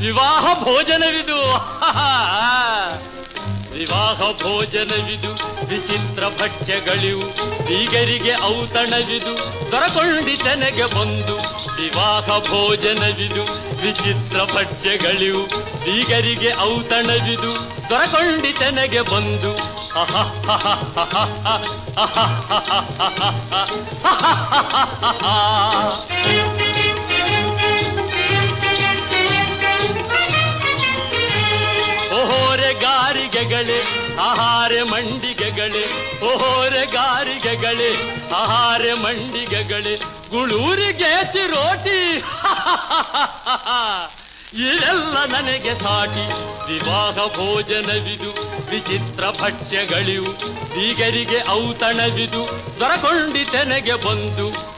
ವಿವಾಹ ಭೋಜನವಿದು. ವಿವಾಹ ಭೋಜನವಿದು, ವಿಚಿತ್ರ ಭಕ್ಷ್ಯಗಳಿವು, ಬೀಗರಿಗೆ ಔತಣವಿದು, ದೊರಕೊಂಡಿತನೆಗೆ ಬಂದು. ವಿವಾಹ ಭೋಜನವಿದು, ವಿಚಿತ್ರ ಭಕ್ಷ್ಯಗಳಿವು, ಬೀಗರಿಗೆ ಔತಣವಿದು, ದೊರಕೊಂಡಿತನೆಗೆ ಬಂದು. ಓಹೋರೆಗಾರಿಗೆಗಳೇ ಆಹಾರ ಮಂಡಿಗೆಗಳೇ, ಓಹೋರೆಗಾರಿಗೆಗಳೇ ಆಹಾರ ಮಂಡಿಗೆಗಳೇ, ಗುಳೂರಿಗೆ ಚಿರೋಟಿ ಇದೆಲ್ಲ ನನಗೆ ಸಾಟಿ. ವಿವಾಹ ಭೋಜನವಿದು, ವಿಚಿತ್ರ ಭಕ್ಷ್ಯಗಳಿವು, ಬೀಗರಿಗೆ ಔತಣವಿದು, ದೊರಕೊಂಡಿತೆನೆಗೆ ಬಂದು.